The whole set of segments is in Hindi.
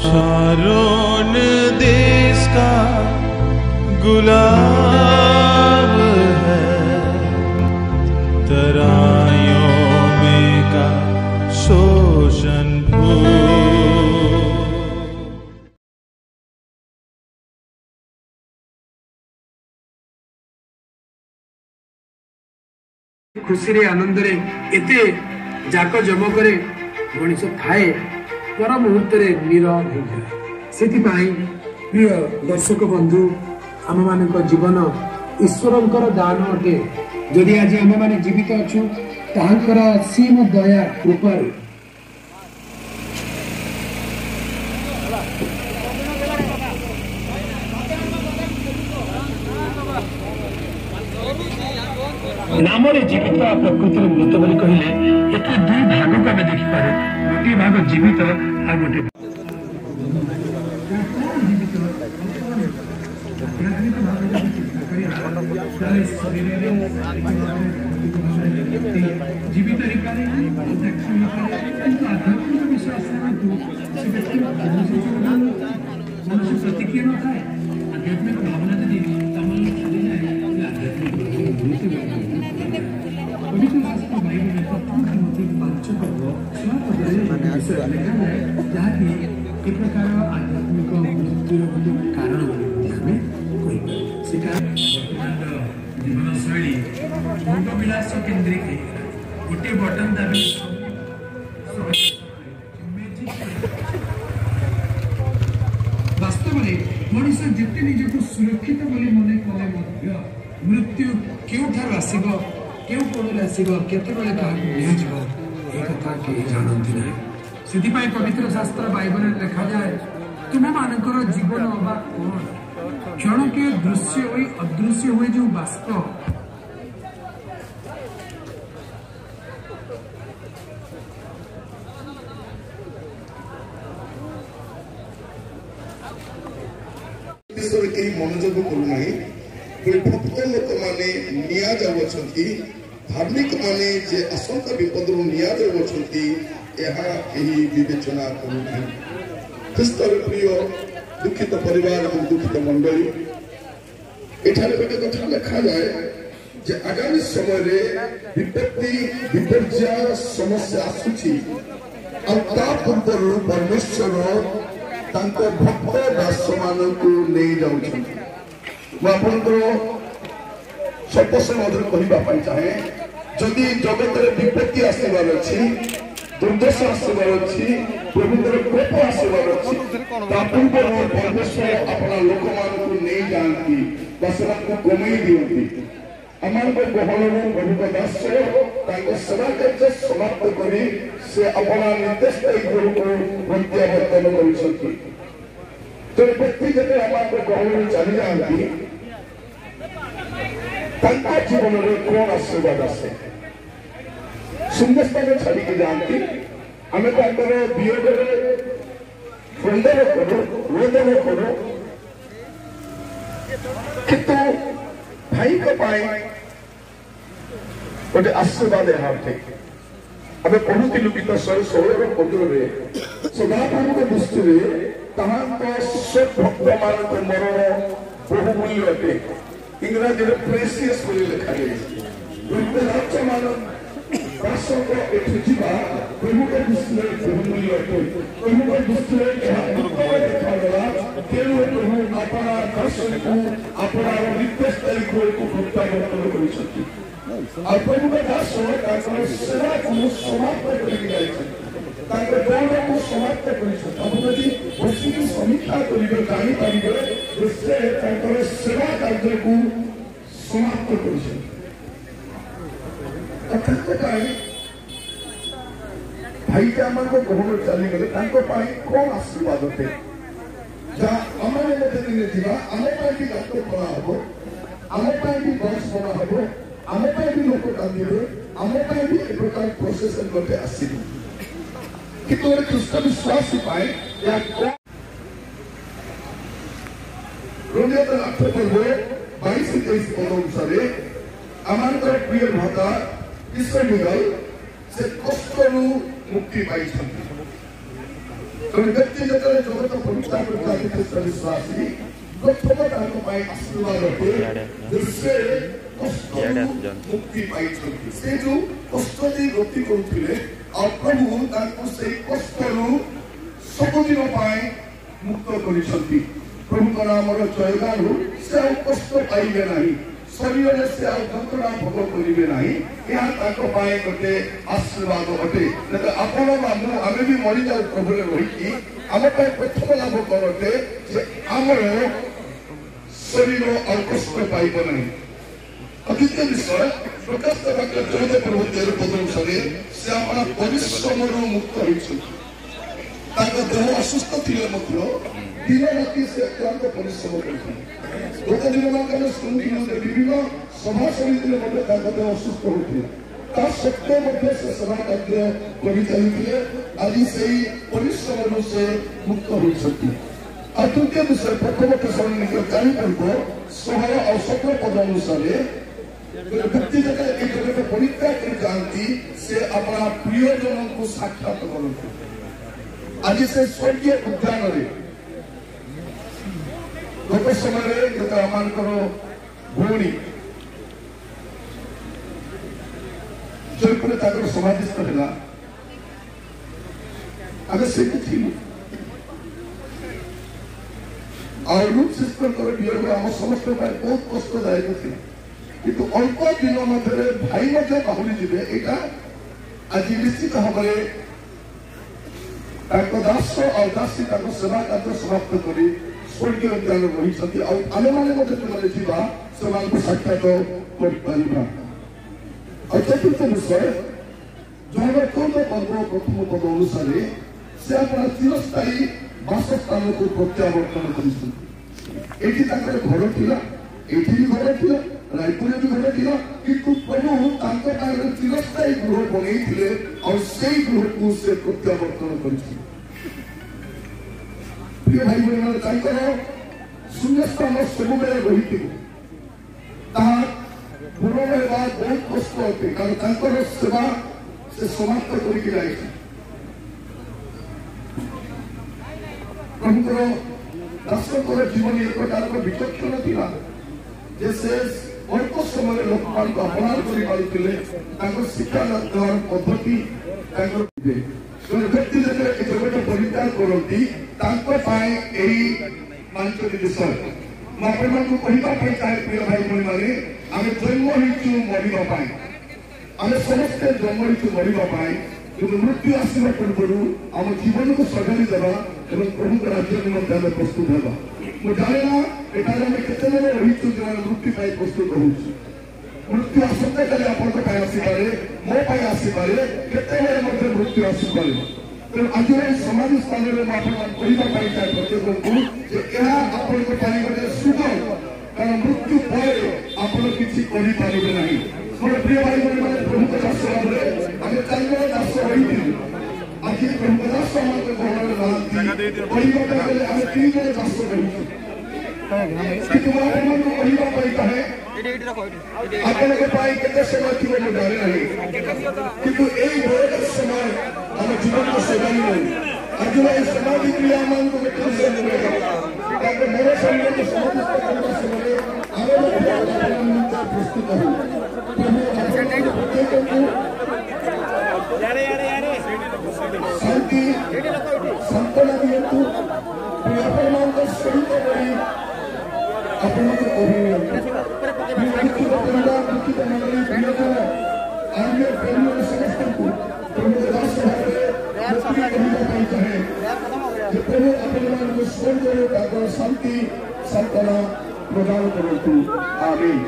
शारोन देश का गुलाब है, तराइयों में का शोषण खुशी रे आनंद रे एते जाक जमक रे मनीष थाए पर मुहूर्त रे नीरव हो जाए। सेति पाई प्रिय दर्शक बंधु आम मानक जीवन ईश्वरंकर दान अटे। जदि आज आम माने जीवित अछु ताहांकर असीम दया कृपा नाम जीवित प्रकृति मृत बोली कहले एते दुई भाग को आम देखिपारे। गोटे भाग जीवित आ गोटे जीवित आध्यात्मिक विश्वास मनुष्य प्रतिक्रिया न थाए आध्यात्मिक भावना जदि आध्यात्मिक मृत्यु कारण जीवन शैली भोगविलास केन्द्रित गोटे बटन दाबी वास्तव में मनीष जिते निजक सुरक्षित बोली मन कले मृत्यु क्यों आसब क्यों कोण आसब केतबेले क्या कथा कहीं जानती ना। से पवित्र शास्त्र बाइबल लिखा जाए तुम मानकर जीवन अबा कौन क्षण के दृश्य हुई अदृश्य हुए जो बाष्प मनोजोग करूना भक्त लोक मैंने निया जाऊँगी धार्मिक माने जे आशंका विपद निया जाऊँगी विवेचना करूना। ख्रीस्तर प्रिय दुखित परिवार और दुखित मंडली एठारे गोटे कथा लिखा जाए जे आगामी समय विपत्ति विपर्य समस्या आसुची पूर्व परमेश्वर भक्त दास मान नहीं जाऊँ। स्वल्प समय कहवाई चाहे जदि जगत विपत्ति आसबार अच्छी दुर्दशा आसबार अच्छी प्रभुतर कोप आसबार अच्छी पूर्व परमेश्वर अपना लोक मान नहीं जाती से कमई दिखती आम गहल प्रभु दास सेवा कार्य समाप्त कर अपना निर्देश घर को प्रत्यावर्तन कर व्यक्ति जब आम गहल चली जाती जीवन में कौन आशीर्वाद आसे शून्य स्थान छाड़ी जाती आम वियोग क्रंदन करू रोदन करू किंतु भाई गोटे आशीर्वाद यहाँ थे आम पढ़ुलु गीत 116 पद सदाप्रभु दृष्टि भक्त मान मरण बहुमूल्य अटे। इंग्राजी में प्रेसियस लिखा गई राज्य मान प्रभु के दृष्टि बहुमूल्य अटे। प्रभु के दृष्टि देखा तेणु प्रभु अपना दर्शन को अपना निर्देश तारीख को प्रत्यावर्तन कर प्रभु के दास सेवा को समाप्त कर दौड़ को समाप्त कर बसिक समीक्षा करेंगे जानीपर सेवा कार्य को समाप्त कर भाई आम गहन चलीगले कौन आशीर्वाद थे आम दिन आम भी गातपना हम आम भी बस बना हम आम भी लोक कांदे आम भी एक प्रकार प्रोसेसन गटे आसब कि ख्रीष्ट विश्वासी पाए रोमियो 8 पर्व 22-23 पद अनुसार आम प्रिय भ्राता ईश्वर से कष्ट मुक्ति पाई व्यक्ति जगत पवित्र विश्वासी आशीर्वाद मुक्ति पाई से जो कष्ट गति करुले प्रभु से कष्ट सबुदिन मुक्त कर प्रभु नाम जयगान से कष्ट पाइबे नहीं शरीर से जंत्रणा भोग करेंगे ना गोटे आशीर्वाद अटे आपण आम भी मरी जाऊ प्रभु रही आम प्रथम लाभ करते आम शरीर आ कष्ट पाइब नहीं। द्वितीय विषय प्रकाश 14 पर्व 13 पद अनुसार से अपना परिश्रम मुक्त होती देह असुस्थ थे दिन राति से अत्यंत परिश्रम करते गत दिन मान शुणुते विभिन्न सभा समिति देह असुस्थ होता सत्वे से सभा कार्य कर चलते आज से परिश्रम से मुक्त होती। तृतीय विषय प्रथम थेसलोनिके 4 पर्व 16 और 17 पद अनुसार व्यक्ति जगह परित्याग कर जाती से अपना प्रियजन को साक्षात करते आज से स्वर्गीय उद्यान गत समय आम भौणी जयपुर समाधिस्थ है आगे से रूप सिस्टर वियोग आम समस्त बहुत कष्टदायक थी किंतु अल्प दिन मध्य भाई बाहुरी जीवे यहाँ आज निश्चित भाव दास और दासी सेवा कार्य समाप्त कर स्वर्गीय उद्यान रही आम मैंने साक्षात कर। चतुर्थ विषय जहाँ 14 पर्व प्रथम पद अनुसार से अपना चिरस्थायी बासस्थान को प्रत्यावर्तन कर घर थिला भी घर थिला रायपुर भी घर थिला किंतु प्रभु चिरस्थायी गृह बनई और से गृह को से प्रत्यावर्तन कर। प्रिय भाई बहन शून्यस्थान सब बेले रही पूर्ण बहुत कष्ट होते कारण सेवा से समाप्त कर प्रभुकर दासर जीवन एक प्रकार विचक्षण था जैसे अल्प समय लोक मान अपराध कर शिक्षा देवार पद्धति व्यक्ति जगह परित्याग करती पांचटी विषय मुझे चाहे प्रिय भाई भाई मैंने आम जन्म मरवाई आम समस्ते जन्म मरवाई कि मृत्यु आसवा पूर्व आम जीवन को सजाई देवा प्रभु राज्य निम्ते आम प्रस्तुत होगा मुझे जाने यहाँ केते रही जो मृत्यु प्रस्तुत हो मृत्यु आसंता काली आपंपाई आसपे मो आसपे केते मृत्यु आसपे तेणु आज समाधि स्थान में कहवाई चाहे प्रत्येक को गोटे सुगम कारण मृत्यु पर आप किसी करें ना मोर प्रिय भाई मैंने प्रभु दास भाव आगे 4 जन दास रही आज प्रभु दास घर आम 3 जन दास रही कहवाई चाहे आपके समय थी मुझे जाने नहीं किंतु यही बहुत समय आम जीवन को सजाई नहीं आज समाधि क्रिया मान को मेरे शरीर को समाधिस्थ करने समय प्रस्तुत हो शांति सांत्वना दियंतु आपको सहित शांति सांत्वना प्रदान करतु आमीन।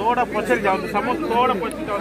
तोड़ा पछे जाओ समस्त तोड़ा पछे जाओ